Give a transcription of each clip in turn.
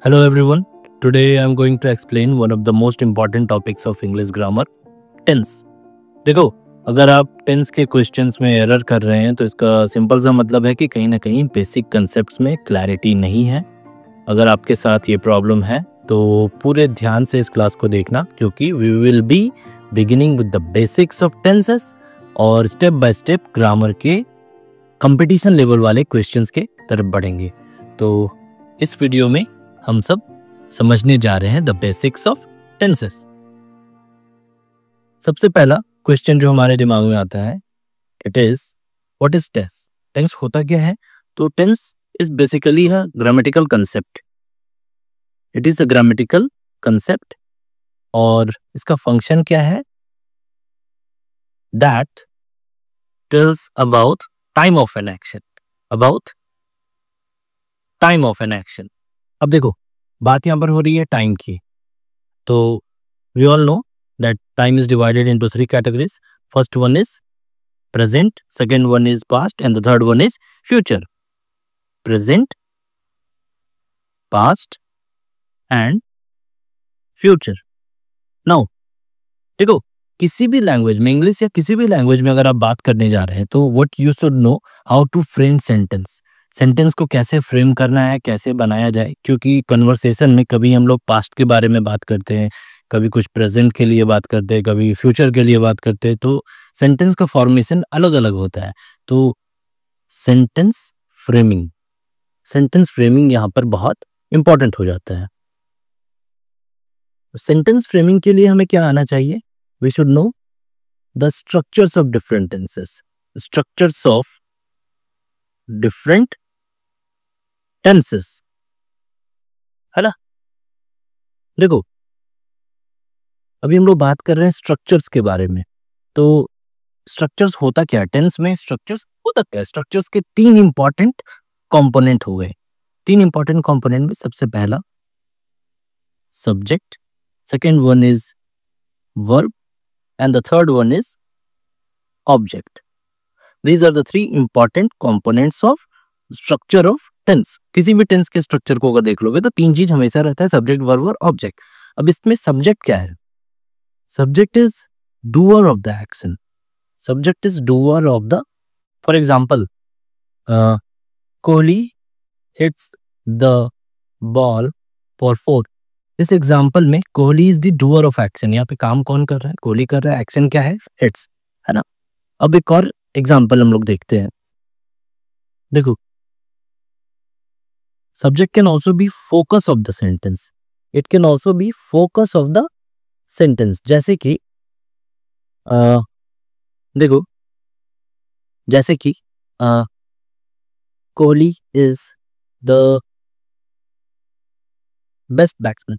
Hello everyone. Today I'm going to explain one of the most important topics of English grammar, tense. देखो, अगर आप tense के questions में error कर रहे हैं तो इसका सिंपल सा मतलब है कि कहीं ना कहीं बेसिक कंसेप्ट्स में क्लैरिटी नहीं है। अगर आपके साथ ये प्रॉब्लम है तो पूरे ध्यान से इस क्लास को देखना, क्योंकि we will be beginning with the basics of tenses और स्टेप बाय स्टेप ग्रामर के कंपटीशन लेवल वाले क्वेश्चंस के तरफ बढ़ेंगे। तो इस वीडियो में हम सब समझने जा रहे हैं द बेसिक्स ऑफ टेंसेस। सबसे पहला क्वेश्चन जो हमारे दिमाग में आता है, it is what is tense. Tense होता क्या है? तो tense is basically a grammatical concept. It is a grammatical concept और इसका फंक्शन क्या है? That tells about time of an action. About time of an action. अब देखो, बात यहाँ पर हो रही है टाइम की। तो we all know that time is divided into three categories. First one is present, second one is past and the third one is future. Present, past and future. Now देखो, किसी भी लैंग्वेज में, English या किसी भी language में अगर आप बात करने जा रहे हैं तो what you should know how to frame sentence. Sentence को कैसे फ्रेम करना है, कैसे बनाया जाए, क्योंकि कन्वर्सेशन में कभी हम लोग पास्ट के बारे में बात करते हैं, कभी कुछ प्रेजेंट के लिए बात करते हैं, कभी फ्यूचर के लिए बात करते हैं, तो सेंटेंस का फॉर्मेशन अलग अलग होता है। तो सेंटेंस फ्रेमिंग यहाँ पर बहुत इंपॉर्टेंट हो जाता है। सेंटेंस फ्रेमिंग के लिए हमें क्या आना चाहिए? We should know the structures of different tenses. Structures of different tenses, है ना। देखो, अभी हम लोग बात कर रहे हैं स्ट्रक्चर्स के बारे में। तो स्ट्रक्चर्स होता क्या है? टेंस में स्ट्रक्चर्स होता क्या है? स्ट्रक्चर्स के तीन इंपॉर्टेंट कंपोनेंट हो गए। तीन इंपॉर्टेंट कंपोनेंट में सबसे पहला subject, second one is verb and the third one is object. These are the three important components of structure of tense। किसी भी टेंस के स्ट्रक्चर को अगर देख लोगे तो तीन चीज हमेशा रहता है, सब्जेक्ट, वर्ब और ऑब्जेक्ट। अब इसमें सब्जेक्ट क्या है? Subject is doer of the action. Subject is doer of the, for example, Kohli hits the ball for four. इस एग्जाम्पल में Kohli is the doer of action. यहाँ पे काम कौन कर रहा है? कोहली कर रहा है। एक्शन क्या है? हिट्स, है ना। अब एक और एग्जाम्पल हम लोग देखते हैं। देखो, subject can also be focus of the sentence। it can also be focus of the sentence। जैसे कि देखो, जैसे कि Kohli is the best batsman.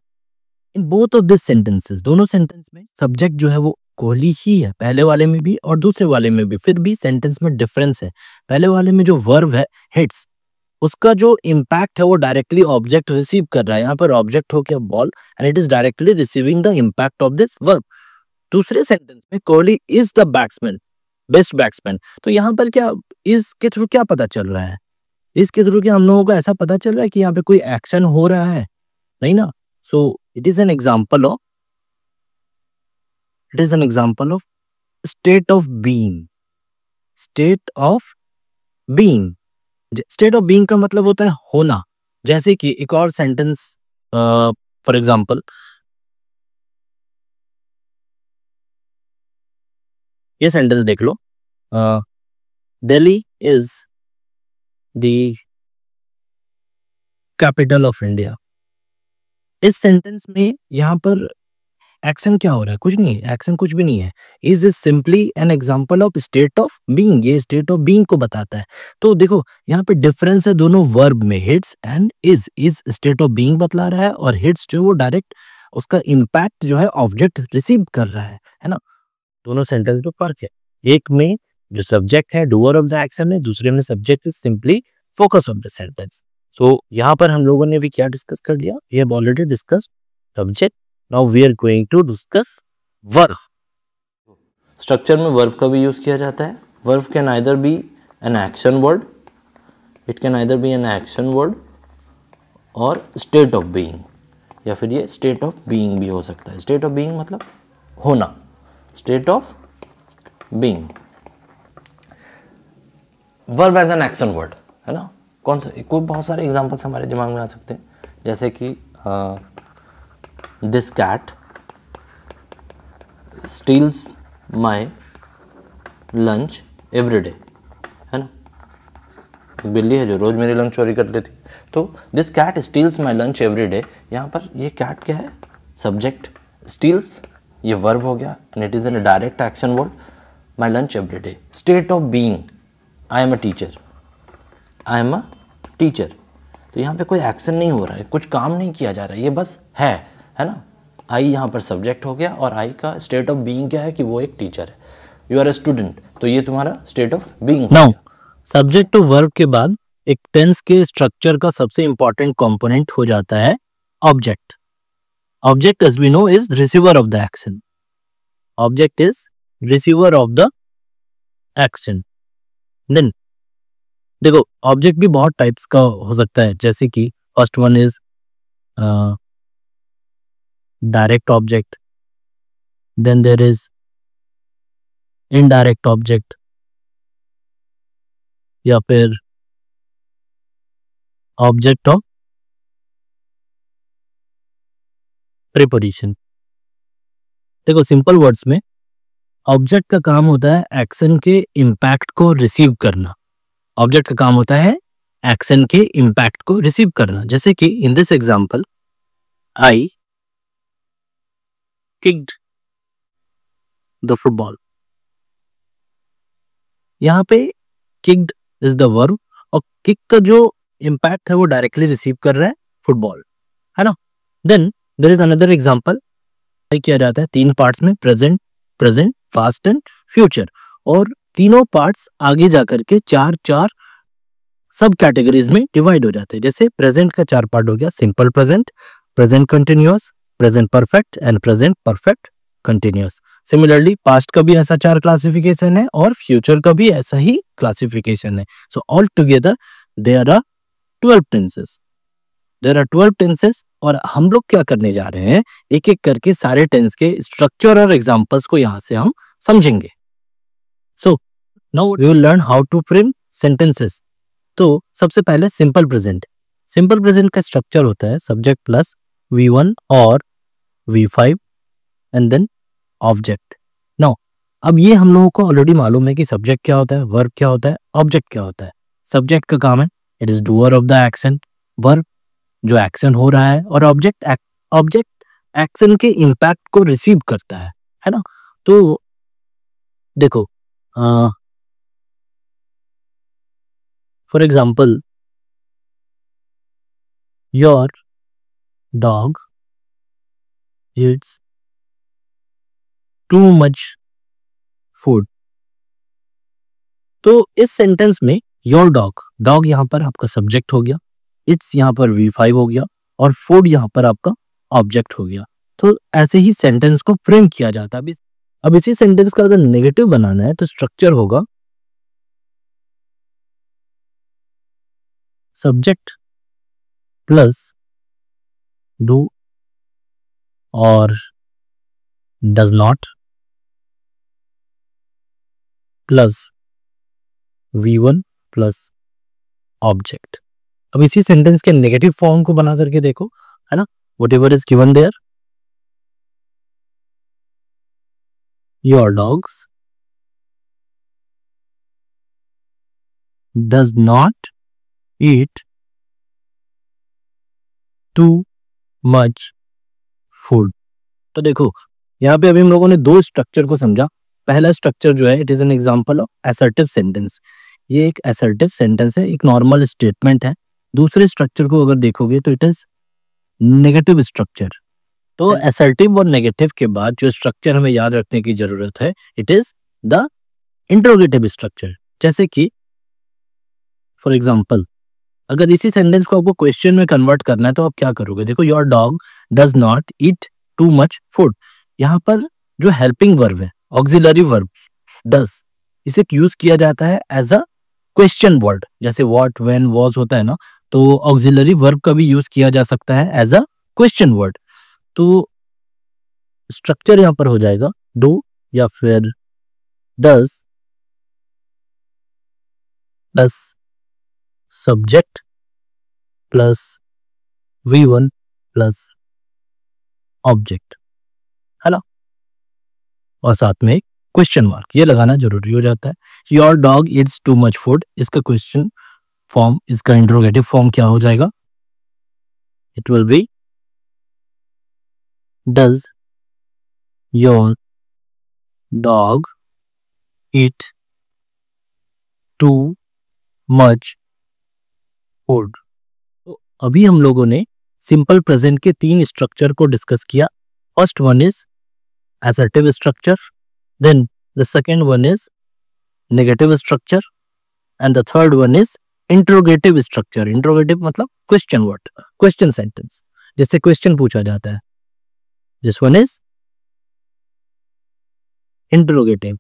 In both of this sentences, दोनों सेंटेंस में सब्जेक्ट जो है वो कोहली ही है, पहले वाले में भी और दूसरे वाले में भी। फिर भी सेंटेंस में डिफरेंस है। पहले वाले में जो वर्ब है हिट्स, उसका जो इम्पैक्ट है वो डायरेक्टली ऑब्जेक्ट रिसीव कर रहा है। यहाँ पर ऑब्जेक्ट हो गया ball and it is directly receiving the impact of this verb. दूसरे सेंटेंस में Kohli is the batsman, best batsman. तो यहाँ पर क्या, इस के थ्रू क्या पता चल रहा है? इसके थ्रू क्या हम लोगों को ऐसा पता चल रहा है कि यहाँ पे कोई एक्शन हो रहा है? नहीं ना। So it is an example of, state of being. State of being, state of being का मतलब होता है होना। जैसे कि एक और सेंटेंस, फॉर एग्जाम्पल, ये सेंटेंस देख लो, Delhi is the capital of India. इस सेंटेंस में यहाँ पर एक्शन क्या हो रहा है? कुछ नहीं है, एक्शन कुछ भी नहीं है। Is is simply N example of state of being. ये स्टेट ऑफ बीइंग को बताता है। तो देखो, यहाँ पे डिफरेंस है दोनों वर्ब में, hits and is. Is state of being बतला रहा है और हिट्स जो वो डायरेक्ट उसका इम्पैक्ट जो है ऑब्जेक्ट रिसीव कर रहा है ना। दोनों सेंटेंस में फर्क है। एक में जो सब्जेक्ट है डूअर ऑफ द एक्शन है, दूसरे में subject is simply focus of the sentence. तो यहाँ पर हम लोगों ने भी क्या डिस्कस कर लिया? We have already discuss subject. Now we are going to discuss verb. Structure में वर्ब का भी यूज किया जाता है। Verb can either be an action word, it can either be an action word और स्टेट ऑफ बीइंग, या फिर ये स्टेट ऑफ बीइंग भी हो सकता है। स्टेट ऑफ बीइंग मतलब होना, state of being. Verb as an action word है ना। कौन सा, कोई बहुत सारे एग्जांपल्स हमारे दिमाग में आ सकते हैं, जैसे कि this cat steals my lunch every day, है ना। बिल्ली है जो रोज मेरी लंच चोरी कर लेती। तो this cat steals my lunch every day, यहाँ पर ये कैट क्या है, सब्जेक्ट, स्टील्स ये वर्ब हो गया, and it is N direct action word, my lunch every day. State of being, I am a teacher, I am a teacher. तो यहाँ पे कोई एक्शन नहीं हो रहा है, कुछ काम नहीं किया जा रहा है, ये बस है ना। आई यहाँ पर सब्जेक्ट हो गया, और आई का स्टेट ऑफ बीइंग क्या है कि वो एक टीचर है। यू आर अ स्टूडेंट, तो ये तुम्हारा state of being. Now subject to verb के बाद एक टेंस के स्ट्रक्चर का सबसे इंपॉर्टेंट कंपोनेंट हो जाता है object. Object as we know is receiver of the action. Object is receiver of the action. Then देखो ऑब्जेक्ट भी बहुत टाइप्स का हो सकता है, जैसे कि first one is direct object, then there is indirect object, या फिर ऑब्जेक्ट ऑफ प्रीपोजिशन। देखो सिंपल वर्ड्स में ऑब्जेक्ट का काम होता है एक्शन के इम्पैक्ट को रिसीव करना। ऑब्जेक्ट का काम होता है एक्शन के इम्पैक्ट को रिसीव करना। जैसे कि in this example, I kicked the football. यहां पे किक्ड इज द वर्ब, और किक का जो इम्पैक्ट है वो डायरेक्टली रिसीव कर रहा है फुटबॉल, है ना। Then there is another example, किया जाता है 3 पार्ट्स में, present, present, past and future, और तीनों पार्ट्स आगे जाकर के 4 सब कैटेगरीज में डिवाइड हो जाते हैं। जैसे प्रेजेंट का 4 पार्ट हो गया, simple present, present continuous, present perfect and present perfect continuous. Similarly past का भी ऐसा 4 क्लासिफिकेशन है, और फ्यूचर का भी ऐसा ही क्लासिफिकेशन है। So all together there are 12 tenses, there are 12 tenses. और हम लोग क्या करने जा रहे हैं, एक एक करके सारे टेंस के स्ट्रक्चर और एग्जांपल्स को यहां से हम समझेंगे। So now we will learn how to frame sentences. तो सबसे पहले सिंपल प्रेजेंट। सिंपल प्रेजेंट का स्ट्रक्चर होता है सब्जेक्ट प्लस V1 और V5 and then object. Now अब ये हम लोगों को ऑलरेडी मालूम है कि सब्जेक्ट क्या होता है, वर्ब क्या होता है, ऑब्जेक्ट क्या होता है। सब्जेक्ट का काम है it is doer of the action, verb जो एक्शन हो रहा है, और ऑब्जेक्ट एक्शन के इम्पैक्ट को रिसीव करता है ना। तो देखो for example, your dog Yeats to much food. तो इस सेंटेंस में योर डॉग, डॉग यहाँ पर आपका सब्जेक्ट हो गया, इट्स यहाँ पर V5 हो गया, और फूड यहाँ पर आपका ऑब्जेक्ट हो गया। तो ऐसे ही सेंटेंस को फ्रेम किया जाता है। अब इसी सेंटेंस का अगर नेगेटिव बनाना है तो स्ट्रक्चर होगा सब्जेक्ट प्लस डू और does not plus V1 plus object. अब इसी सेंटेंस के नेगेटिव फॉर्म को बना करके देखो, है ना। Whatever is given there, your dogs does not eat too much food. तो देखो यहाँ पे अभी हम लोगों ने 2 स्ट्रक्चर को समझा। पहला स्ट्रक्चर जो है it is an example of assertive sentence, ये एक असर्टिव सेंटेंस है, एक नॉर्मल स्टेटमेंट है। दूसरे स्ट्रक्चर को अगर देखोगे तो इट इज नेगेटिव स्ट्रक्चर। तो असर्टिव और नेगेटिव के बाद जो स्ट्रक्चर हमें याद रखने की जरूरत है it is the interrogative structure. जैसे कि फॉर एग्जाम्पल, अगर इसी सेंटेंस को आपको क्वेश्चन में कन्वर्ट करना है तो आप क्या करोगे, देखो your dog does not eat too much food. यहाँ पर जो हेल्पिंग वर्ब है, ऑक्सिलरी वर्ब डज, इसे यूज किया जाता है एज अ क्वेश्चन वर्ड, जैसे व्हाट, व्हेन, वाज होता है ना, तो ऑक्सिलरी वर्ब का भी यूज किया जा सकता है एज अ क्वेश्चन वर्ड। तो स्ट्रक्चर यहां पर हो जाएगा डू या फिर does plus subject plus V1 plus object, है ना, और साथ में एक क्वेश्चन मार्क ये लगाना जरूरी हो जाता है। Your dog it's to much food, इसका क्वेश्चन फॉर्म, इसका इंट्रोगेटिव फॉर्म क्या हो जाएगा? It will B does your dog eat too much food. तो अभी हम लोगों ने सिंपल प्रेजेंट के 3 स्ट्रक्चर को डिस्कस किया। First one is assertive structure, then the second one is negative structure, and the third one is interrogative structure. Interrogative मतलब question word, question sentence, जिससे question पूछा जाता है। This one is interrogative.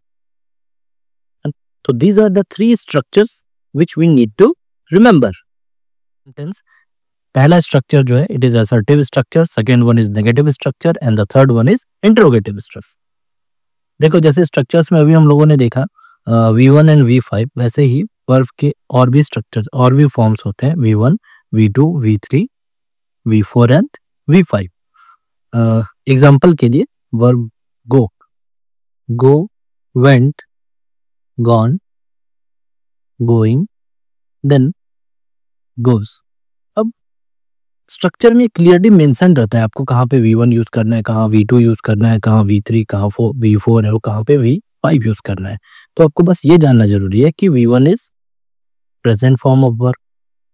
And so these are the 3 structures which we need to remember. Sentence पहला structure जो है it is assertive structure, second one is negative structure, and the third one is interrogative structure. देखो जैसे structures में अभी हम लोगों ने देखा V1 एंड V5, वैसे ही वर्ब के और भी स्ट्रक्चर्स और भी फॉर्म्स होते हैं V1, V2, V3, V4 and V5। Example के लिए verb go, went, gone, going, then goes. अब स्ट्रक्चर में क्लियरली मेंशन रहता है आपको कहाँ पे V1 यूज करना है, कहाँ V2 यूज करना है, कहाँ V3, कहाँ V4 है और कहाँ पे V5 यूज करना है। तो आपको बस ये जानना जरूरी है कि V1 is present form of verb,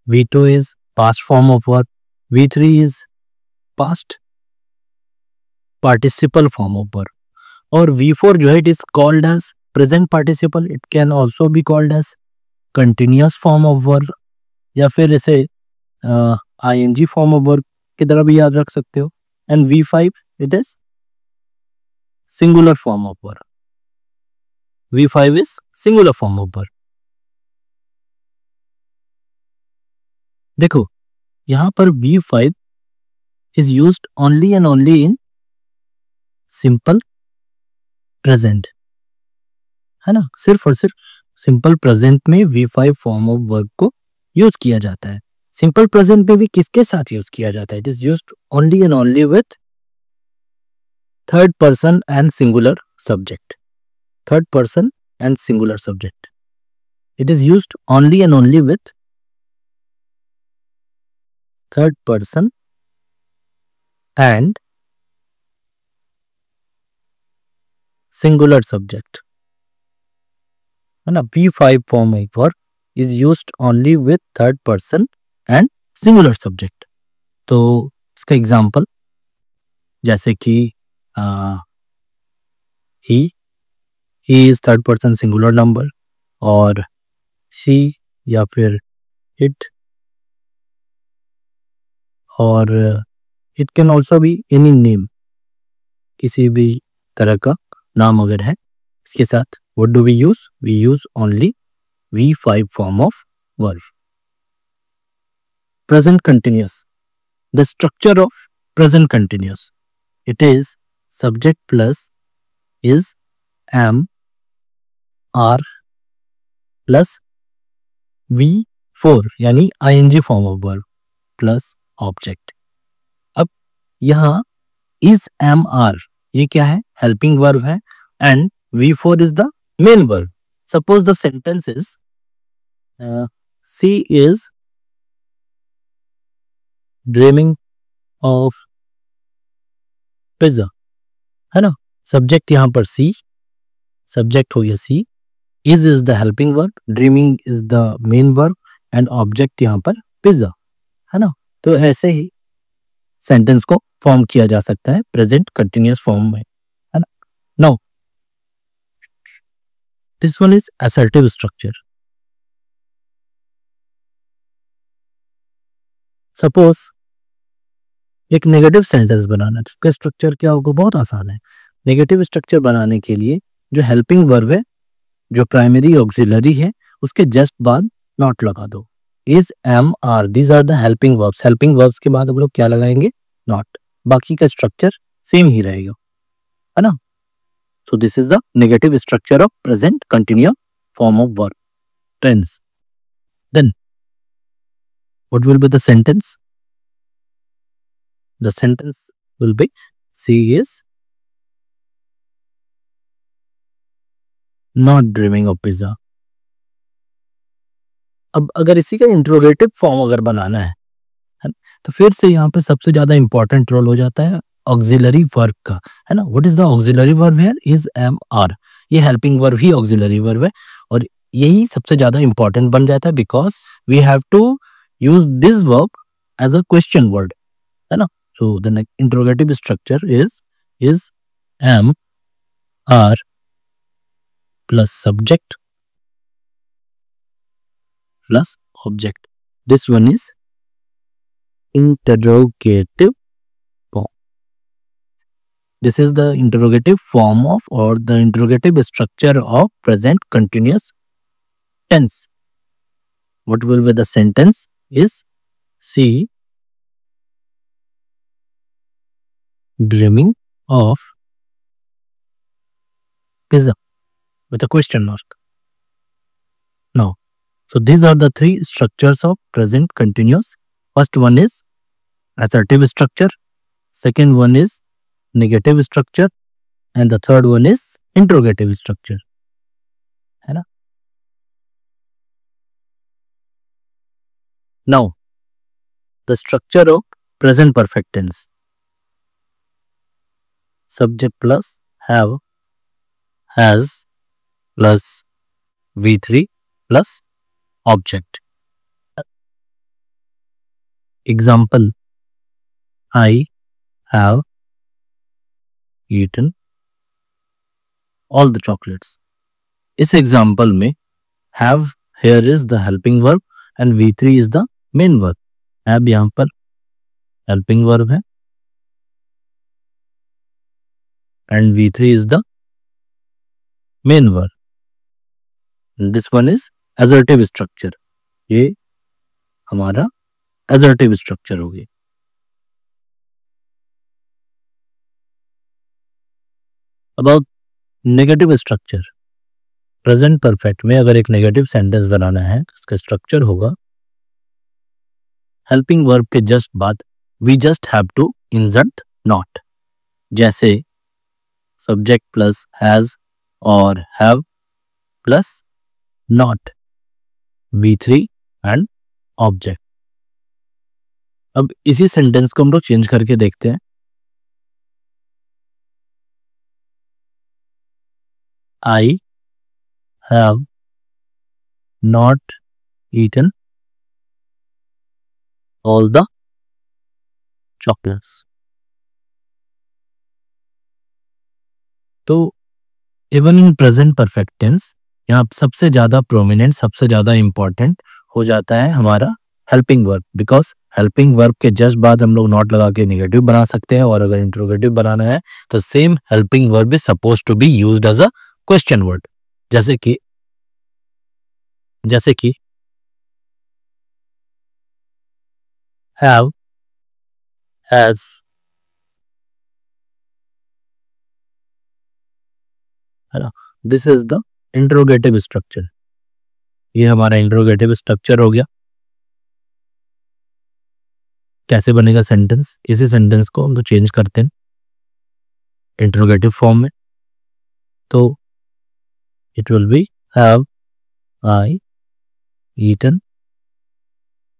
V2 is past form of verb, V3 is past participle form of verb, और V4 जो है it is called as present participle. It can also be called as continuous form of verb, या फिर इसे ING form of verb की तरह भी याद रख सकते हो। And V5 it is singular form of verb, V5 is singular form of verb. देखो यहां पर V5 is used only and only in simple present, है ना, सिर्फ और सिर्फ सिंपल प्रेजेंट में V5 फॉर्म ऑफ वर्ब को यूज किया जाता है। सिंपल प्रेजेंट में भी किसके साथ यूज किया जाता है? It is used only and only with third person and singular subject, third person and singular subject. It is used only and only with third person and singular subject, है ना। V5 form of verb is used only with third person and singular subject. तो इसका example जैसे कि he is third person singular number, और she या फिर it, और it can also be any name, किसी भी तरह का नाम अगर है इसके साथ what do we use only V5 form of verb. Present continuous. The structure of present continuous. It is subject plus is am are plus V4 यानी ING form of verb plus object. अब यहाँ is am are ये क्या है? Helping verb है, and V4 is the main verb. Suppose the sentence is she is dreaming of pizza, है ना। Subject यहां पर सी, सब्जेक्ट हो गया she, is the helping verb, dreaming is the main verb, and object यहां पर pizza, है ना। तो ऐसे ही सेंटेंस को फॉर्म किया जा सकता है प्रेजेंट कंटिन्यूअस फॉर्म में, है ना। Now this one is assertive structure. Suppose एक नेगेटिव सेंटेंस बनाना है तो उसका स्ट्रक्चर क्या होगा? बहुत आसान है। नेगेटिव स्ट्रक्चर बनाने के लिए जो हेल्पिंग वर्ब है, जो प्राइमरी ऑक्सिलरी है, उसके जस्ट बाद नॉट लगा दो, is, am, are. These are the helping verbs. Helping verbs के बाद हम लोग क्या लगाएंगे? Not. बाकी का स्ट्रक्चर सेम ही रहेगा, है ना? So this is the negative structure of present continuous form of verb tense. Then what will be the sentence? The sentence will be, she is not dreaming of pizza. अब अगर इसी का interrogative form अगर बनाना है ना, तो फिर से यहाँ पे सबसे ज्यादा इंपॉर्टेंट रोल हो जाता है ऑक्सिलरी वर्ब का, है ना? What is the auxiliary verb here? Is, am, are. ये हेल्पिंग वर्ब ही ऑक्सिलरी वर्ब है और यही सबसे ज्यादा इंपॉर्टेंट बन जाता है because we have to use this verb as a question word, है ना? So the interrogative structure is, am, are plus subject plus object. This one is interrogative form. This is the interrogative form of, or the interrogative structure of present continuous tense. What will be the sentence? Is she dreaming of pizza? With a question mark. Now, so these are the three structures of present continuous. First one is assertive structure, second one is negative structure, and the third one is interrogative structure, है ना? Now, the structure of present perfect tense. Subject plus have, has plus V3 plus object. Example, I have eaten all the chocolates. इस example में have here is the helping verb and V3 is the main verb. have यहाँ पर helping verb है and V3 is the main verb. This one is assertive structure. ये हमारा assertive structure होगी. About negative structure. Present perfect में अगर एक negative sentence बनाना है तो उसका structure होगा helping verb के just बाद we just have to insert not. जैसे subject plus has और have plus not, V3 and object. अब इसी सेंटेंस को हम लोग चेंज करके देखते हैं. I have not eaten all the chocolates. तो even in present perfect tense यहाँ सबसे ज्यादा प्रोमिनेंट, सबसे ज्यादा इंपॉर्टेंट हो जाता है हमारा helping verb, because helping verb के जस्ट बाद हम लोग नॉट लगा के नेगेटिव बना सकते हैं और अगर इंट्रोगेटिव बनाना है तो same helping verb is suppose to be used as a question word. जैसे कि have, has, है ना? This is the interrogative structure. ये हमारा इंट्रोगेटिव स्ट्रक्चर हो गया. कैसे बनेगा सेंटेंस? इसी सेंटेंस को हम तो चेंज करते हैं इंट्रोगेटिव फॉर्म में. तो it will be have I eaten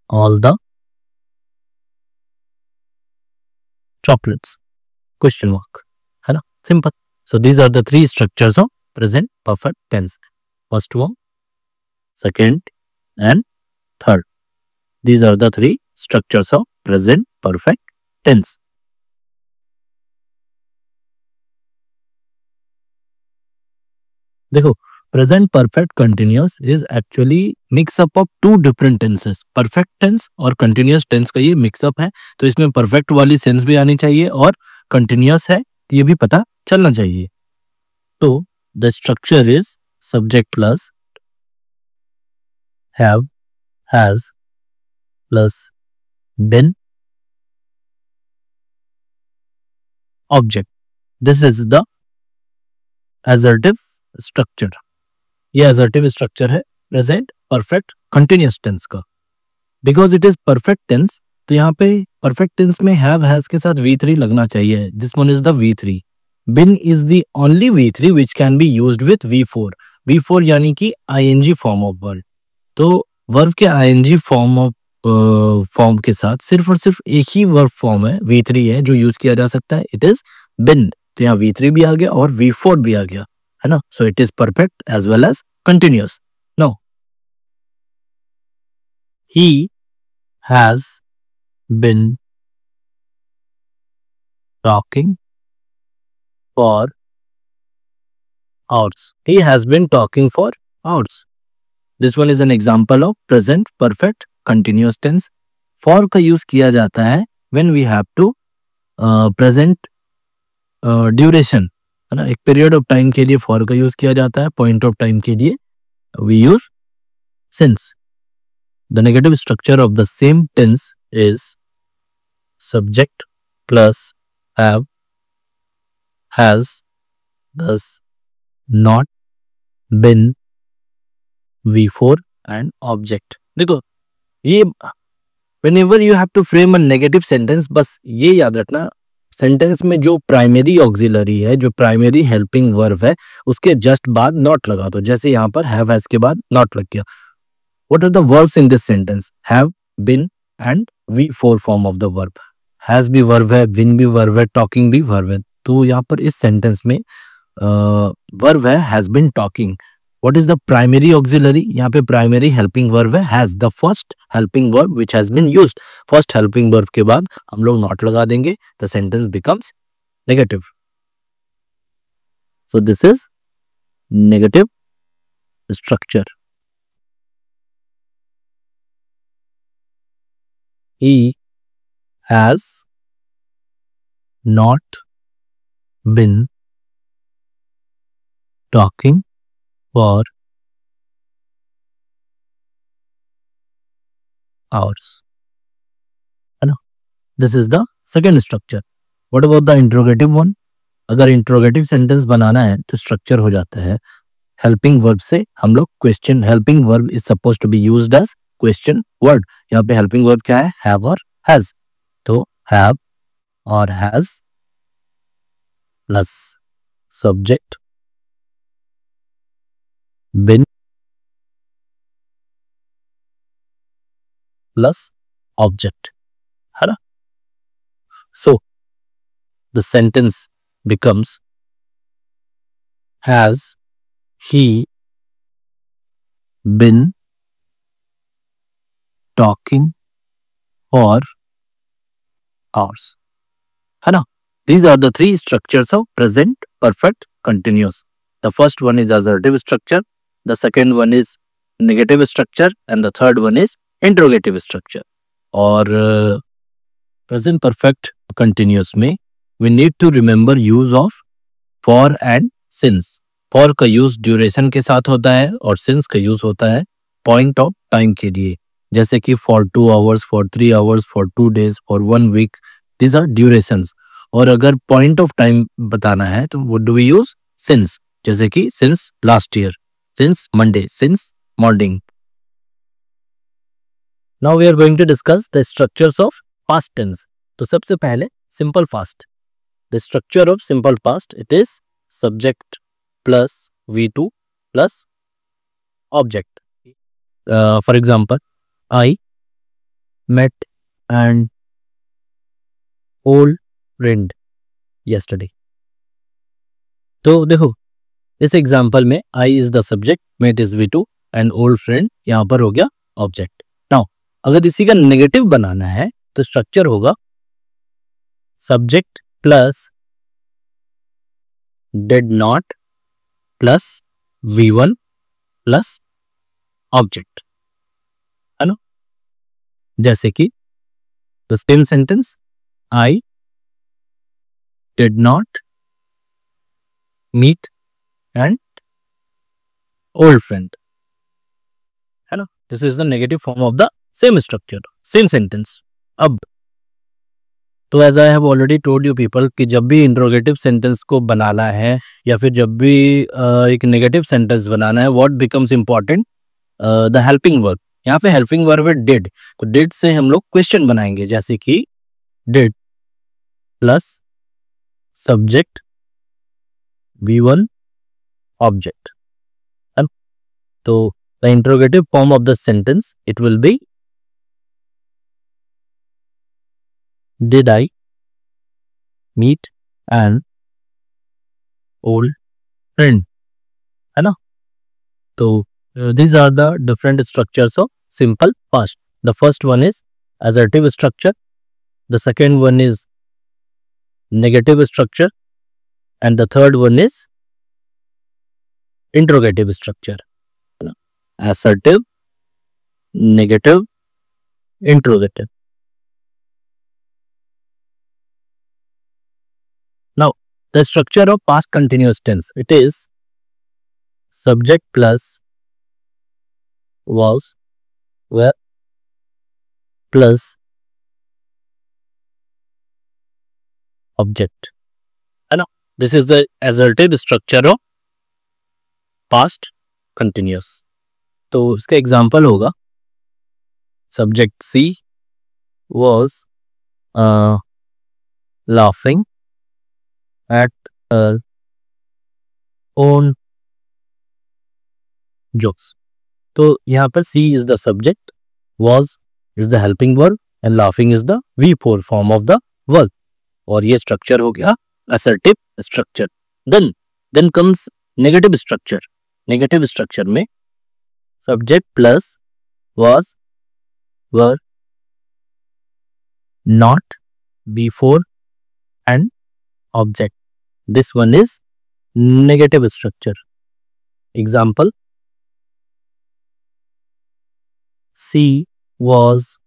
all the chocolates, question mark, है ना? Simple. So these are the three structures of present perfect tense. First one, second and third. These are the three structures of present perfect tense. देखो, present perfect continuous is actually mixup of two different tenses. Perfect tense और continuous tense का ये mix up है. तो इसमें perfect वाली sense भी आनी चाहिए और कंटिन्यूअस है ये भी पता चलना चाहिए. तो the structure is subject plus have, has plus been object. This is the assertive structure. ये assertive structure है present perfect continuous tense का. Because it is perfect tense, तो यहाँ पे perfect tense में have has के साथ V3 लगना चाहिए. This one is the V3. Been is the only V3 which can be used with V4. V4 यानी कि ing form of verb. तो वर्ब के ing फॉर्म के साथ सिर्फ और सिर्फ एक ही वर्ब फॉर्म है V3 है जो यूज किया जा सकता है. इट इज बिन. तो यहाँ V3 भी आ गया और V4 भी आ गया, है ना. So it is perfect as well as continuous. No, he has been talking for hours. He has been talking for hours. This one is an example of present perfect continuous tense. For का use किया जाता है when we have to present duration, है ना. एक period of time के लिए for का यूज किया जाता है, point of time के लिए we use since. The negative structure of the same tense is subject plus have, has, thus, not, been, V4 and object. देखो ये whenever you have to frame a negative sentence, बस ये याद रखना sentence में जो प्राइमरी ऑक्सिलरी है, जो प्राइमरी हेल्पिंग वर्ब है, उसके जस्ट बाद नॉट लगा दो. जैसे यहाँ पर हैव हैज के बाद नॉट लग गया. What are the verbs in this sentence? Have, been and V4 form of the verb. Has भी वर्ब है, बीन भी वर्ब है, टॉकिंग भी वर्ब है. तो यहाँ पर इस सेंटेंस में वर्ब है has been talking. What is the primary auxiliary? यहाँ पे प्राइमरी हेल्पिंग वर्ब है has, the first helping verb which has been used. First helping verb के बाद हम लोग नॉट लगा देंगे. The sentence becomes negative. So this is negative structure. He has not been talking for hours, है ना. This is the second structure. What about the interrogative one? अगर interrogative sentence बनाना है तो structure हो जाता है helping verb से. हम लोग question, helping verb is supposed to be used as question word. यहाँ पे helping verb क्या है? have और has. तो have और has plus subject been plus object, है ना. So the sentence becomes has he been talking for hours, है ना. These are the three structures of present perfect continuous. The first one is assertive structure, the second one is negative structure, and the third one is interrogative structure. और present perfect continuous में we need to remember use of for and since. for का use duration के साथ होता है और since का use होता है पॉइंट ऑफ टाइम के लिए. जैसे कि for 2 hours, for 3 hours, for 2 days, for 1 week. These are durations. और अगर पॉइंट ऑफ टाइम बताना है तो what do we use? since. जैसे कि since last year, since Monday, since morning. Now we are going to discuss the structures of past tense. तो सबसे पहले simple past. The structure of simple past, it is subject plus V2 plus object. For example, I met an old friend yesterday. तो देखो इस example में I is the subject, met is V2 and old friend यहाँ पर हो गया object. Now अगर इसी का नेगेटिव बनाना है तो स्ट्रक्चर होगा subject plus did not plus V1 plus object, है ना. जैसे कि the same sentence I did not meet an old friend, है ना. This is the negative form of the same structure. Same sentence. अब तो as I have already told you people कि जब भी इंट्रोगेटिव सेंटेंस को बनाना है या फिर जब भी एक नेगेटिव सेंटेंस बनाना है, what becomes important, the helping verb. यहाँ पे हेल्पिंग वर्ब है डिड, तो डिड से हम लोग क्वेश्चन बनाएंगे, जैसे कि did plus subject V1 object. तो the interrogative form of the sentence it will be did I meet an old friend, है ना। तो these are the different structures of simple past. The first one is assertive structure, the second one is negative structure, and the third one is interrogative structure. Assertive, negative, interrogative. Now the structure of past continuous tense, it is subject plus was, were plus object, है ना। This is the assertive structure of past continuous. तो इसका example होगा subject C was laughing at her own jokes. तो यहाँ पर C is the subject, was is the helping verb and laughing is the V4 form of the verb. और ये structure हो गया assertive structure. Then comes negative structure. Negative structure में subject plus was, were, not, before and object. This one is negative structure. Example, she was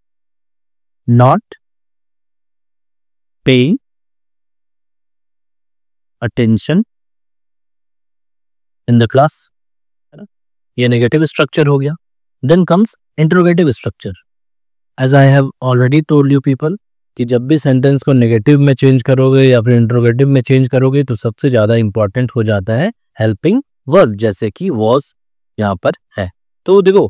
not paying attention in the class. ये negative structure हो गया. Then comes interrogative structure. As I have already told you people कि जब भी sentence को negative में change करोगे या फिर इंट्रोगेटिव में चेंज करोगे तो सबसे ज्यादा इंपॉर्टेंट हो जाता है हेल्पिंग वर्ब, जैसे कि was यहाँ पर है। तो देखो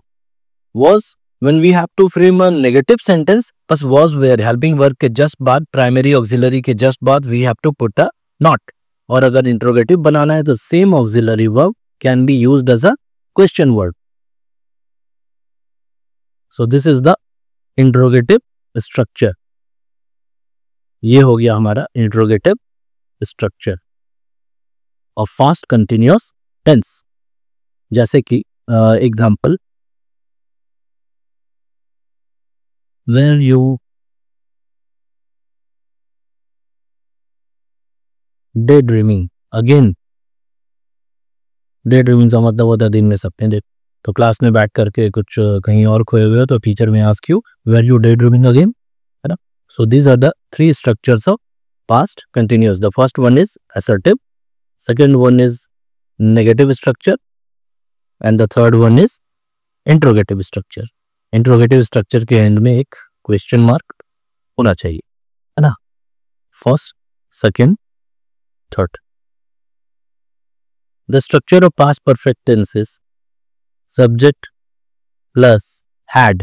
was when we have to frame a negative sentence, बस was where helping verb के जस्ट बाद, प्राइमरी ऑक्सिलरी के जस्ट बाद we have to put a not। और अगर इंट्रोगेटिव बनाना है तो same auxiliary verb can be used as a question word. So this is the interrogative structure. ये हो गया हमारा interrogative structure of fast continuous tense. जैसे कि example, were you day dreaming. Again day dreaming का मतलब होता है दिन में सपने देख। तो क्लास में बैठ करके कुछ कहीं और खोए हुए हो तो teacher may ask you were you day dreaming again, है ना। So these are the three structures of past continuous. The first one is assertive, second one is negative structure and the third one is interrogative structure. Interrogative structure के end में एक question mark होना चाहिए, है ना। First, second, third. The structure of past perfect tense is subject plus had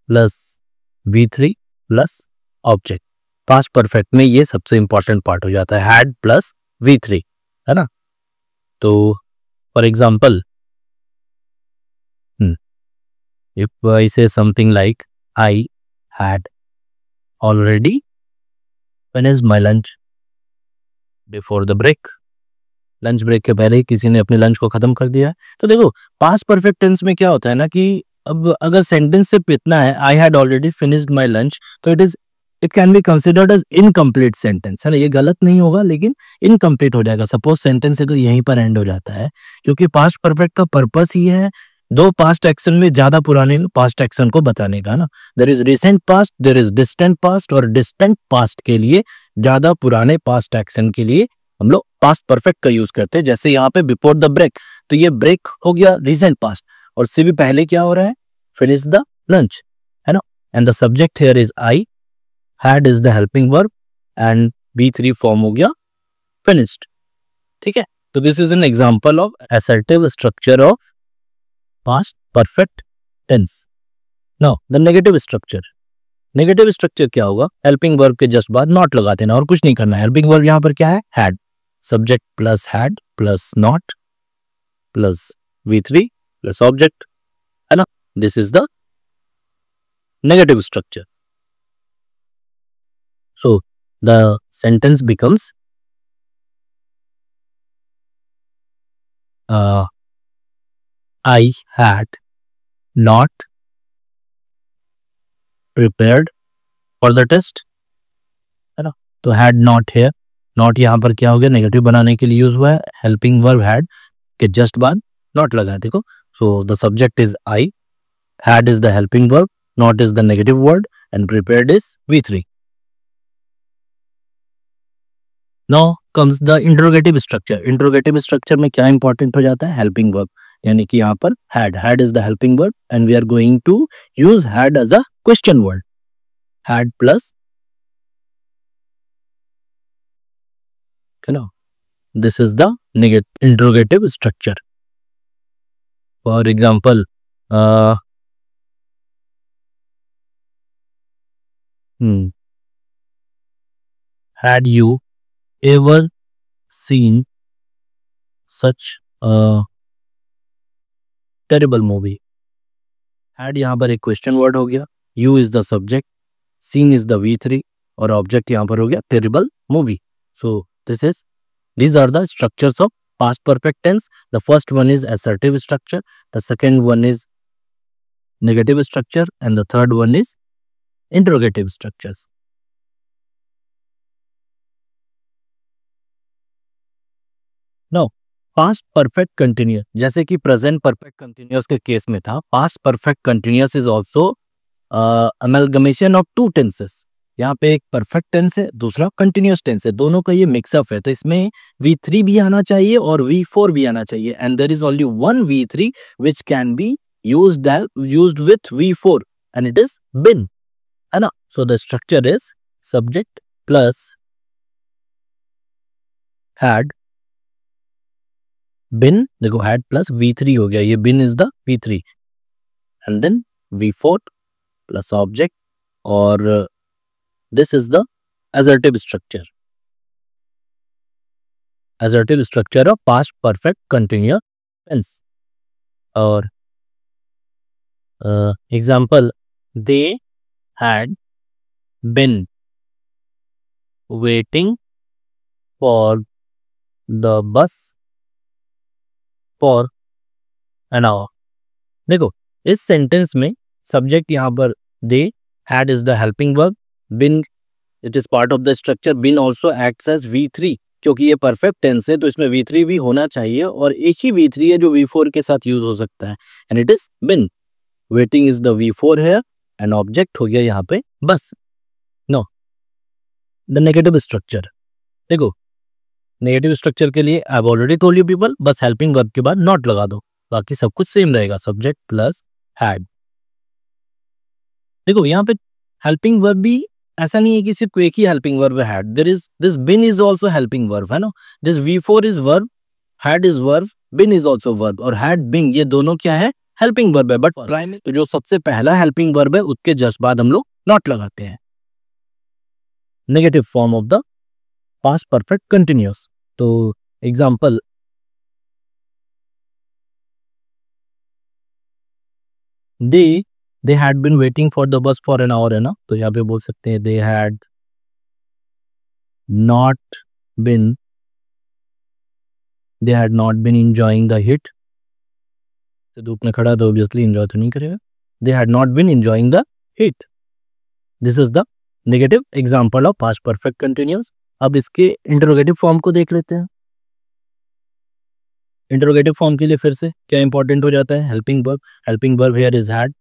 plus V3 plus object। past perfect में ये सबसे इंपॉर्टेंट पार्ट हो जाता है, had plus V3, है ना। तो for example, if I say something like I had already finished my lunch before the break। Lunch break के पहले ही किसी ने अपने लंच को खत्म कर दिया है। तो देखो पास्ट परफेक्ट टेंस में क्या होता है ना कि अब अगर सेंटेंस से इतना है I had already finished my lunch, तो it can be considered as incomplete sentence, है ना। ये गलत नहीं होगा लेकिन इनकम्प्लीट हो जाएगा सपोज सेंटेंस अगर यहीं पर एंड हो जाता है, क्योंकि पास्ट परफेक्ट का पर्पस ही है दो पास्ट एक्शन में ज्यादा पुराने पास्ट एक्शन को बताने का ना। There is recent past, there is distant past, और डिस्टेंट पास्ट के लिए ज्यादा पुराने पास्ट एक्शन के लिए हम लोग पास्ट परफेक्ट का यूज करते हैं। जैसे यहाँ पे बिफोर द ब्रेक, तो ये ब्रेक हो गया रिसेंट पास्ट, और उससे भी पहले क्या हो रहा है, फिनिश द लंच, है ना। and the subject here is I, had is the helping verb and V3 form हो गया finished. ठीक है, तो this is an example of assertive structure of past perfect tense. Now the negative structure. Negative structure क्या होगा? Helping verb के just बाद not लगा देना और कुछ नहीं करना है. हेल्पिंग वर्ब यहाँ पर क्या है? Had. Subject plus had plus not plus V3 plus object, है ना? This is the negative structure. So the sentence becomes I had not prepared for the test, है ना? तो had not here, not यहाँ पर क्या हो गया? नेगेटिव बनाने के लिए यूज हुआ है. हेल्पिंग वर्ब had के जस्ट बाद नॉट लगा, देखो. So the subject is I, had is the helping verb, not is the negative word, and prepared is V3. Now comes the interrogative structure. Interrogative structure में क्या important हो जाता है? Helping verb, यानी कि यहाँ पर had is the helping verb and we are going to use had as a question word. Had plus, you know, this is the interrogative structure. For example, had you ever seen such a terrible movie? Had यहाँ पर एक question word हो गया, you is the subject, seen is the V3 और object यहाँ पर हो गया terrible movie. So these are the structures of past perfect tense. The first one is assertive structure, the second one is negative structure, and the third one is interrogative structures. Now past perfect continuous, जैसे कि present perfect continuous के case में था, past perfect continuous is also amalgamation of two tenses. यहाँ पे एक perfect tense है, दूसरा कंटिन्यूअस टेंस है, दोनों का ये मिक्सअप है. तो इसमें V3 भी आना चाहिए और V4 भी आना चाहिए, and there is only one V3 which can be used with V4 and it is been, है ना? So the structure is subject plus had, been, देखो हैड प्लस V3 हो गया, ये been is the V3, and then V4 plus object, और this is the assertive structure. Assertive structure of past perfect continuous tense. और example, they had been waiting for the bus for an hour. देखो इस sentence में subject यहाँ पर they, had is the helping verb, been it is part of the structure, been also acts as V3, क्योंकि ये perfect tense है तो इसमें V3 भी होना चाहिए, और एक ही V3 है जो V4 के साथ यूज हो सकता है, and it is bin. Waiting is the V4 है एंड ऑब्जेक्ट हो गया यहाँ पे बस. नो द नेगेटिव स्ट्रक्चर, देखो नेगेटिव स्ट्रक्चर के लिए आई have already told you people, बस हेल्पिंग वर्ब के बाद नॉट लगा दो, बाकी सब कुछ सेम रहेगा, सब्जेक्ट प्लस हैड. देखो यहाँ पे हेल्पिंग वर्ब भी ऐसा नहीं है कि सिर्फ एक ही हेल्पिंग वर्ब है had, there is this been is also helping verb, है ना? This V4 is verb, had is verb, been is also verb, और हैड बिन ये दोनों क्या है? हेल्पिंग वर्ब है. बट प्राइमरी तो जो सबसे पहला हेल्पिंग वर्ब है उसके जस्ट बाद हम लोग नॉट लगाते हैं. Negative form of the past perfect continuous. तो example, they had been waiting for the bus for an hour, है ना? तो यहाँ पे बोल सकते हैं they had not been enjoying the heat. तो धूप में खड़ा तो ऑब्वियसली एंजॉय तो नहीं करेगा. they had not been enjoying the heat. This is the negative example of past perfect continuous. अब इसके इंटरोगेटिव फॉर्म को देख लेते हैं. इंटरोगेटिव फॉर्म के लिए फिर से क्या इंपॉर्टेंट हो जाता है? Helping verb. Helping verb here is had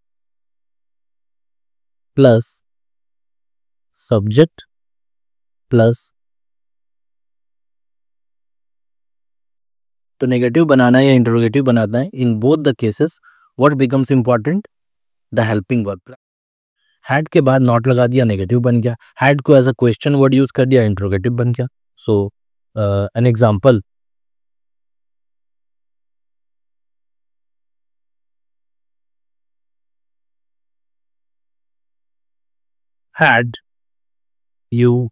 plus subject plus, तो नेगेटिव बनाना है या इंटरोगेटिव बनाना है, in both the cases what becomes important? The helping verb. Had के बाद नॉट लगा दिया, नेगेटिव बन गया. हैड को as a question word use कर दिया, इंट्रोगेटिव बन गया. So an example, had you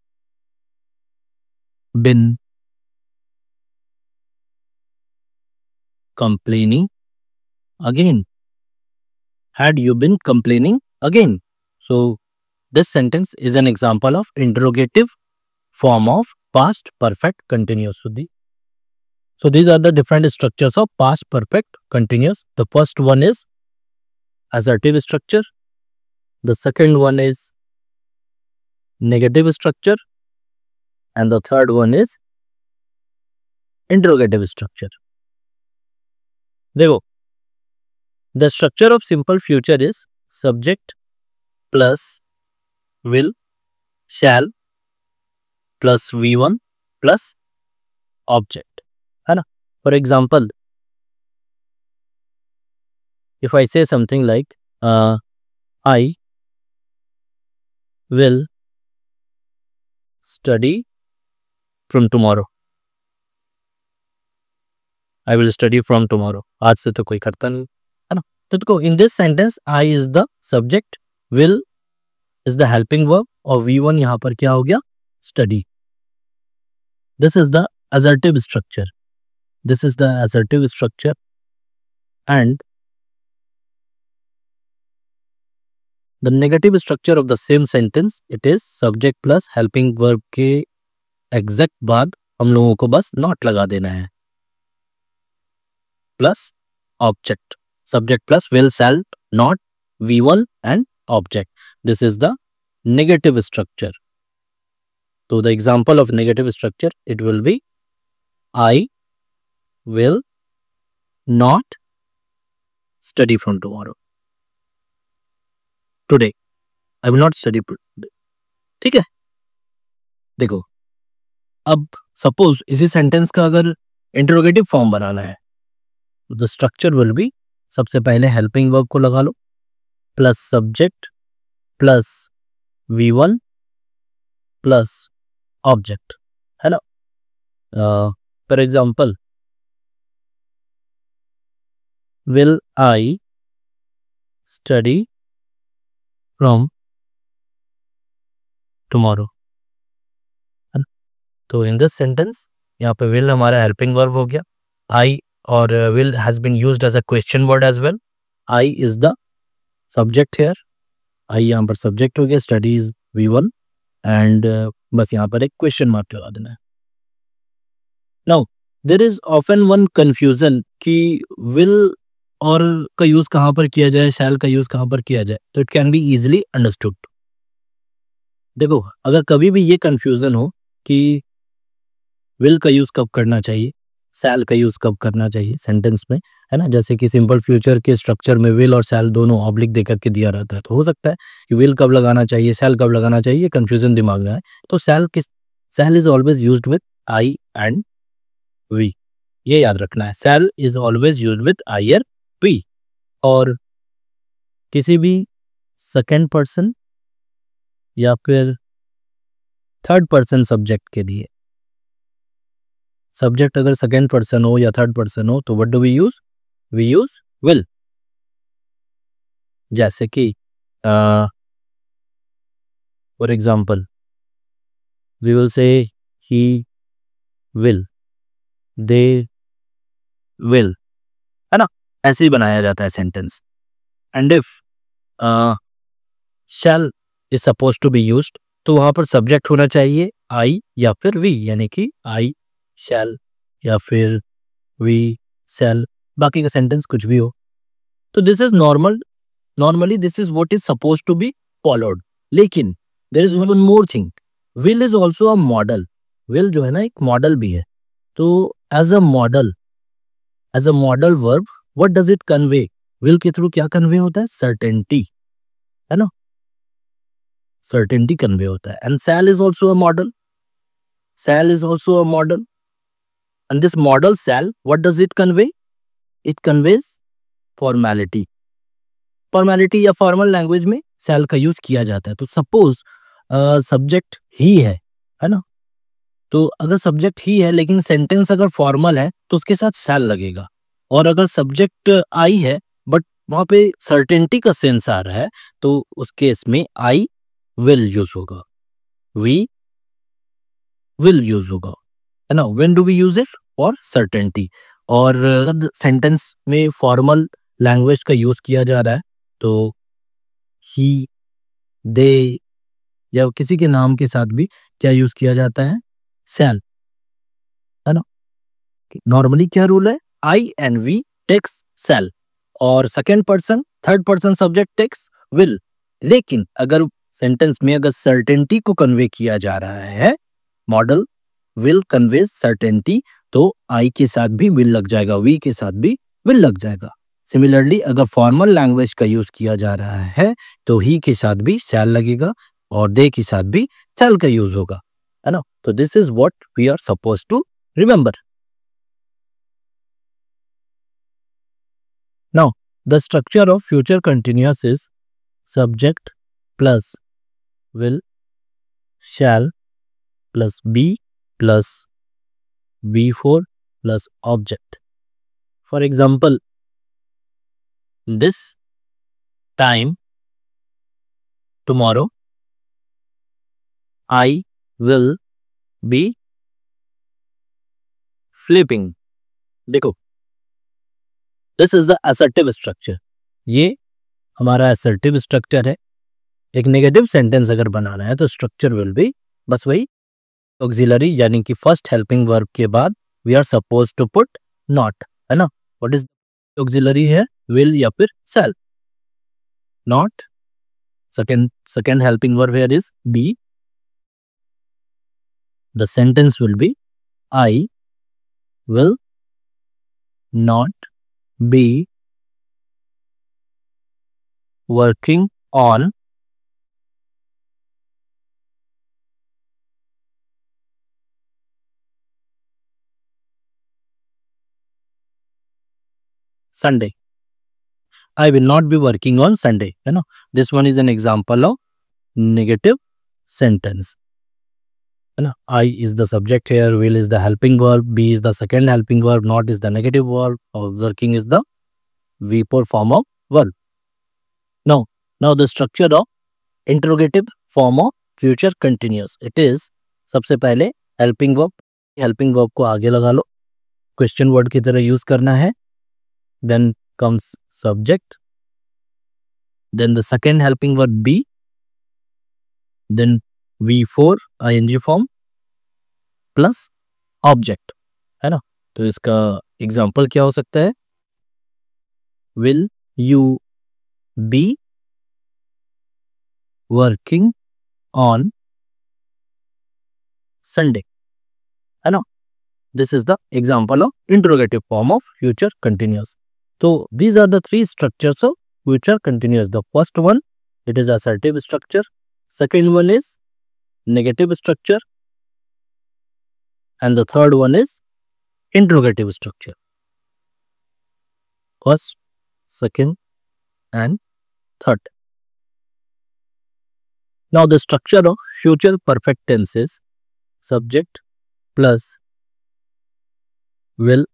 been complaining again? Had you been complaining again? So this sentence is an example of interrogative form of past perfect continuous. So these are the different structures of past perfect continuous. The first one is assertive structure. The second one is negative structure, and the third one is interrogative structure. देखो, the structure of simple future is subject plus will, shall plus V1 plus object, है ना. For example, if I say something like I will study from tomorrow. I will study from tomorrow. आज से तो कोई करता नहीं, है ना. तो देखो, in this sentence I is the subject, will is the helping verb, और V1 यहाँ पर क्या हो गया, study. This is the assertive structure. This is the assertive structure. And the negative structure of the same sentence, it is subject plus helping verb के exact बाद हम लोगों को बस not लगा देना है, plus object. Subject plus will, shall, not, V1 and object. This is the negative structure. So the example of negative structure, it will be I will not study from tomorrow. Today I will not study today. ठीक है. देखो, अब suppose इसी sentence का अगर interrogative form बनाना है, the structure will be, सबसे पहले हेल्पिंग वर्ब को लगा लो, plus subject plus V1 plus object, है ना. For example, will I study from tomorrow. तो इन दिस सेंटेंस यहाँ पे विल हमारा हेल्पिंग वर्ब हो गया. आई और will has been used as a question word as well. I is the subject here. I यहाँ पर subject हो गया, study is V1 and बस यहाँ पर एक question mark लगा देना है. Now there is often one confusion कि will और का यूज कहाँ पर किया जाए, shall का यूज कहाँ पर किया जाए. तो it can be easily understood. देखो, अगर कभी भी ये confusion हो कि will का यूज कब करना चाहिए, शैल का यूज कब करना चाहिए सेंटेंस में, है ना. जैसे कि सिंपल फ्यूचर के स्ट्रक्चर में विल और शैल दोनों ऑब्लिक देकर के दिया रहता है, तो हो सकता है कि विल कब लगाना चाहिए, शैल कब लगाना चाहिए, कंफ्यूजन दिमाग में है. तो shall is always used with I and we, ये याद रखना है. Shall is always used with I और वी. और किसी भी सेकेंड पर्सन या फिर थर्ड पर्सन सब्जेक्ट के लिए, सब्जेक्ट अगर सेकेंड पर्सन हो या थर्ड पर्सन हो, तो what do we use will. जैसे कि for example, we will say he will, they will, है ना. ऐसे ही बनाया जाता है sentence. And if shall is suppose to be used, तो वहां पर सब्जेक्ट होना चाहिए आई या फिर वी, यानी कि आई शैल या फिर वी शैल, बाकी का सेंटेंस कुछ भी हो. तो this is normally this is what is suppose to be followed. लेकिन there is one more thing, will is also a modal. Will जो है ना, एक मॉडल भी है. तो as a modal verb, what does it convey. Will के through क्या कन्वे होता है, सर्टेनिटी, है ना. सर्टेनिटी कन्वे होता है. And shall is also a modal. And this modal shall, what does it convey? It conveys formality. Formality या formal language में शैल का यूज किया जाता है। तो सपोज सब्जेक्ट ही है ना, तो अगर सब्जेक्ट ही है लेकिन सेंटेंस अगर फॉर्मल है तो उसके साथ शैल लगेगा। और अगर सब्जेक्ट आई है बट वहां पे सर्टेनिटी का सेंस आ रहा है तो उस केस में आई विल यूज होगा, वी विल यूज होगा, है ना। When do we use it? For certainty. और सेंटेंस में फॉर्मल लैंग्वेज का यूज किया जा रहा है तो ही, दे या किसी के नाम के साथ भी क्या यूज किया जाता है? शैल, है ना। नॉर्मली क्या रूल है? I and we takes shall और second person third person subject takes will. लेकिन अगर सेंटेंस में अगर सर्टेनिटी को कन्वे किया जा रहा है, मॉडल विल कन्वे सर्टेनिटी, तो आई के साथ भी विल लग जाएगा, वी के साथ भी विल लग जाएगा। सिमिलरली अगर फॉर्मल लैंग्वेज का यूज किया जा रहा है तो ही के साथ भी शैल लगेगा और दे के साथ भी शैल का यूज होगा, है ना। तो this is what we are suppose to remember. Now, the structure of future continuous is subject plus will, shall plus be plus before plus object. For example, this time tomorrow I will be sleeping. देखो, this is the assertive structure. ये हमारा assertive structure है। एक negative sentence अगर बनाना है तो structure will be बस वही ऑक्सिलरी, यानी कि फर्स्ट हेल्पिंग वर्ब के बाद we are suppose to put not, है ना। व्हाट इज ऑक्सिलरी है? विल या फिर shall. Not, second helping verb here is be, the sentence will be I will not be working on Sunday. I will not be working on Sunday, है ना। This one is an example of negative sentence, है ना। I is the subject here, will is the helping verb, be is the second helping verb, not is the negative verb, or working is the V4 form of verb. Now the structure of interrogative form of future continuous. It is सबसे पहले helping verb को आगे लगा लो, question word की तरह use करना है। Then comes subject, then the second helping verb be, then V4 ing form plus object, है ना। तो इसका एग्जाम्पल क्या हो सकता है? Will you be working on Sunday, है ना। This is the example of interrogative form of future continuous. So these are the three structures of future continuous. The first one, it is assertive structure. Second one is negative structure. And the third one is interrogative structure. First, second, and third. Now the structure of future perfect tense is subject plus will,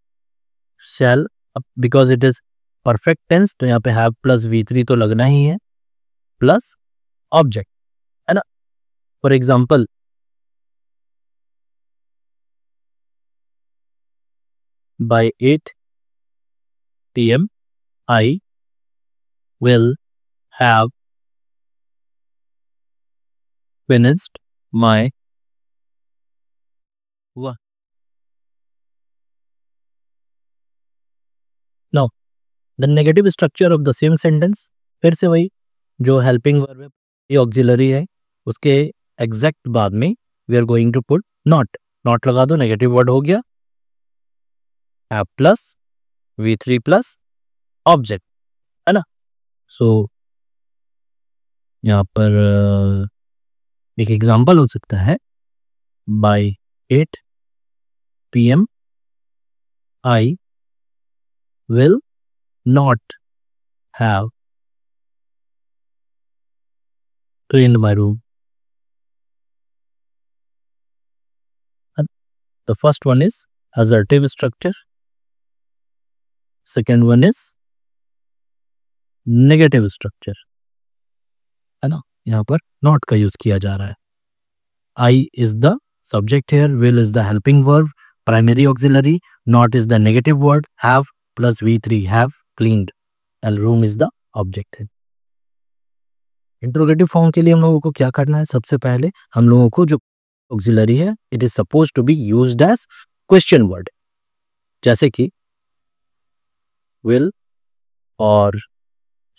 shall. Because it is perfect tense तो यहाँ पे have plus V3 तो लगना ही है, plus object, है ना। For example, by 8 p.m. I will have finished my work. Now, the negative structure of the same sentence, फिर से वही जो helping verb है, ये auxiliary है, उसके exact बाद में we are going to put not लगा दो, negative word हो गया, have plus V3 plus object, है ना। So यहाँ पर एक एग्जाम्पल हो सकता है, by 8 p.m. I will not have cleaned my room. And the first one is assertive structure. Second one is negative structure, है ना. यहाँ पर not का यूज किया जा रहा है. I is the subject here, will is the helping verb, primary auxiliary, not is the negative word, have plus V3, have cleaned, and room is the object है. इंट्रोगेटिव फॉर्म के लिए हम लोगों को क्या करना है? सबसे पहले हम लोगों को जो ऑक्सिलरी है, it is suppose to be used as question word, जैसे कि विल और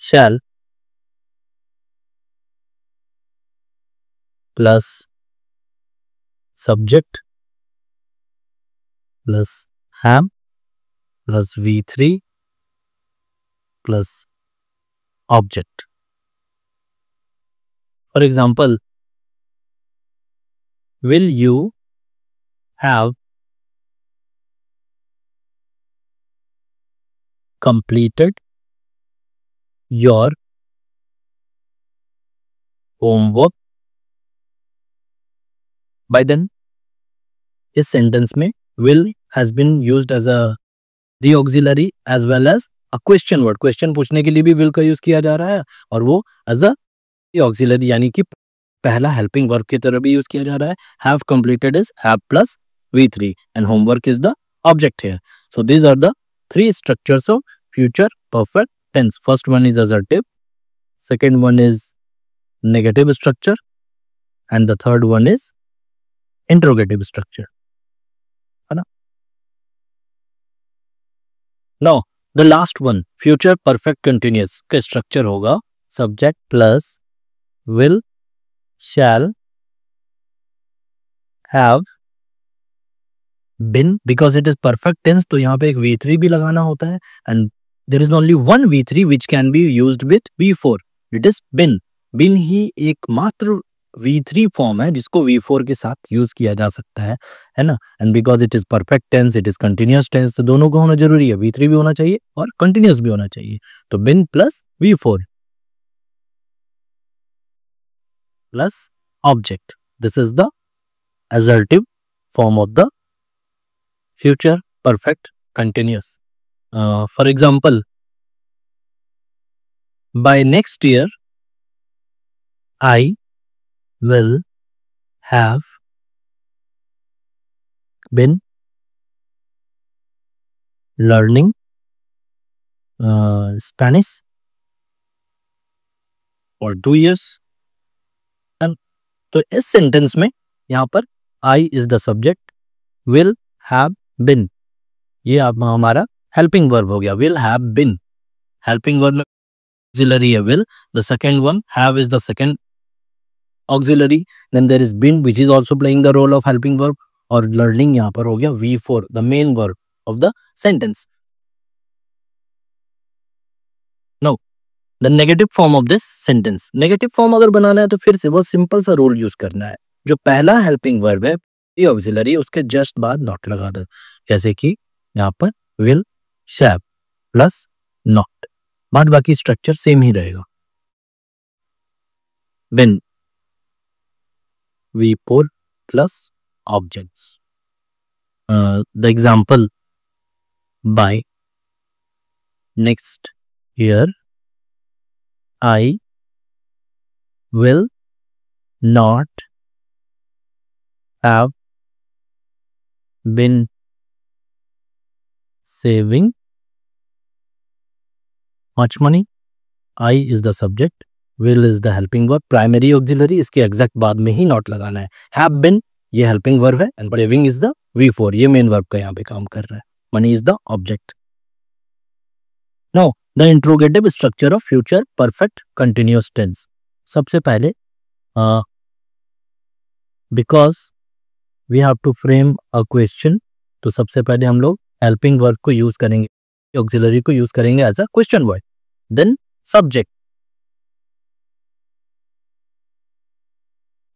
shall plus subject plus have plus V3 plus object. For example, will you have completed your homework by then? इस सेंटेंस में will has been used as a the auxiliary as well as a question word. Question पूछने के लिए भी will का use किया जा रहा है और वो as a ऑक्सिलरी यानी कि पहला हेल्पिंग वर्ब की तरह भी यूज किया जा रहा है. Have completed is have plus V3 and homework is the object here. So these are the three structures of future perfect tense. First one is assertive, second one is negative structure and the third one is interrogative structure, है ना. Now the last one future perfect continuous का structure होगा subject plus will, shall, have, been. Because it is perfect tense तो यहाँ पे एक V3 भी लगाना होता है and there is only one V3 which can be used with V4. It is been. been ही एक मात्र V3 फॉर्म है जिसको V4 के साथ यूज किया जा सकता है ना. and because it is perfect tense, it is continuous tense, तो दोनों को होना जरूरी है. V3 भी होना चाहिए और continuous भी होना चाहिए. तो been plus V4 plus object. This is the assertive form of the future perfect continuous. For example, by next year, I will have been learning Spanish for 2 years. तो इस सेंटेंस में यहाँ पर I is the subject, will have been ये आप हमारा helping verb हो गया. will have been helping verb में auxiliary है will. the second one have is the second auxiliary, then there is been which is also playing the role of helping verb और learning यहाँ पर हो गया V4 the main verb of the sentence. Now the negative form of this sentence. Negative form अगर बनाना है तो फिर से बहुत सिंपल सा रूल यूज करना है. जो पहला हेल्पिंग वर्ब है ये ऑक्सिलरी उसके जस्ट बाद नॉट लगा दो, जैसे कि यहाँ पर will, shall प्लस नॉट. बाद बाकी स्ट्रक्चर सेम ही रहेगा. been V4 plus objects. The example by next year I will not have been saving much money. I is the subject, will is the helping verb, primary auxiliary इसके exact बाद में ही not लगाना है. have been ये helping verb है and saving is the V4 ये main verb का यहाँ पे काम कर रहा है. money is the object. Now the interrogative structure of future perfect continuous tense. सबसे पहले because we have to frame a question, तो सबसे पहले हम लोग हेल्पिंग वर्ब को यूज करेंगे, ऑक्सिलरी को यूज करेंगे as a question word. Then subject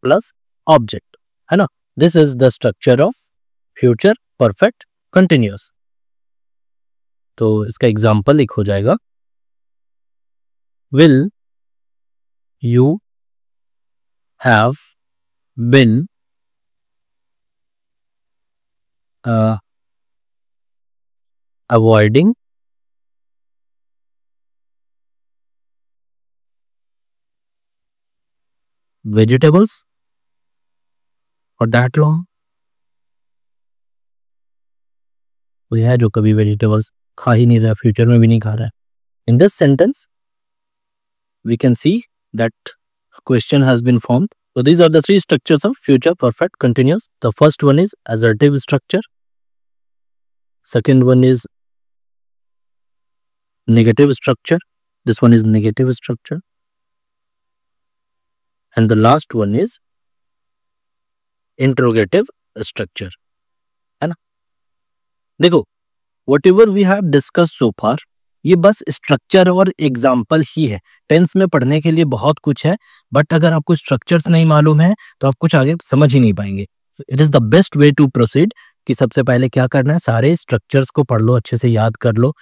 plus object, है ना. This is the structure of future perfect continuous. तो इसका एग्जाम्पल एक हो जाएगा will you have been avoiding vegetables for that long. कोई है जो कभी वेजिटेबल्स खा ही नहीं रहा, फ्यूचर में भी नहीं खा रहा है. In this sentence, we can see that question has been formed. So these are the three structures of future perfect continuous. The first one is assertive structure. Second one is negative structure. This one is negative structure. And the last one is interrogative structure. है ना? देखो, whatever we have discussed so far, ये बस structure और example ही है. Tense में पढ़ने के लिए बहुत कुछ है, बट अगर आपको स्ट्रक्चर्स नहीं मालूम है तो आप कुछ आगे समझ ही नहीं पाएंगे. It is the best way to proceed कि सबसे पहले क्या करना है, सारे स्ट्रक्चर्स को पढ़ लो, अच्छे से याद कर लो.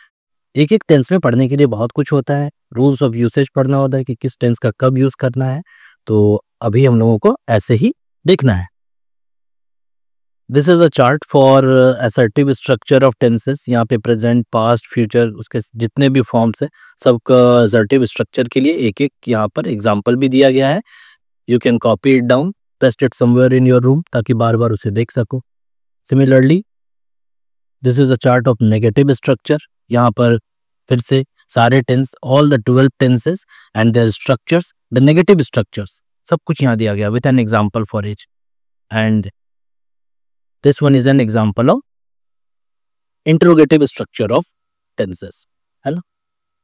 एक एक टेंस में पढ़ने के लिए बहुत कुछ होता है. रूल्स ऑफ यूसेज पढ़ना होता है कि किस टेंस का कब यूज करना है. तो अभी हम लोगों को ऐसे ही देखना है. This is a chart for assertive structure of tenses. यहाँ पे प्रेजेंट, पास्ट, फ्यूचर, उसके जितने भी फॉर्म्स है सबका असर्टिव स्ट्रक्चर के लिए एक एक यहाँ पर एग्जाम्पल भी दिया गया है. You can copy it down, paste it somewhere in your room ताकि बार बार उसे देख सको. Similarly this is a chart of negative structure. यहाँ पर फिर से सारे tense, all the 12 tenses and their structures, the negative structures, सब कुछ यहाँ दिया गया with an example for each. And this one is an example of interrogative structure of tenses. है ना?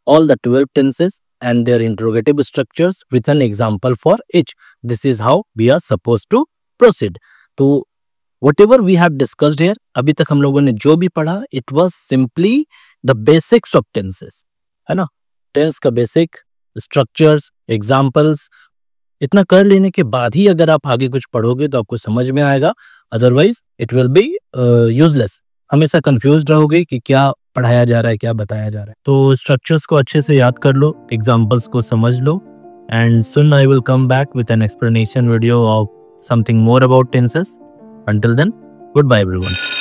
All the 12 tenses and their interrogative structures with an example for each. This is how we are supposed to proceed. तो whatever we have discussed here, अभी तक हम लोगों ने जो भी पढ़ा, it was simply the basics of tenses. है ना? टेंस का बेसिक, स्ट्रक्चर्स, एग्जाम्पल्स, इतना कर लेने के बाद ही अगर आप आगे कुछ पढ़ोगे तो आपको समझ में आएगा. Otherwise it will B useless. हमेशा कंफ्यूज रहोगे कि क्या पढ़ाया जा रहा है, क्या बताया जा रहा है. तो स्ट्रक्चर्स को अच्छे से याद कर लो, एग्जाम्पल्स को समझ लो, and soon I will come back with an explanation video of something more about tenses. Until then, good bye everyone.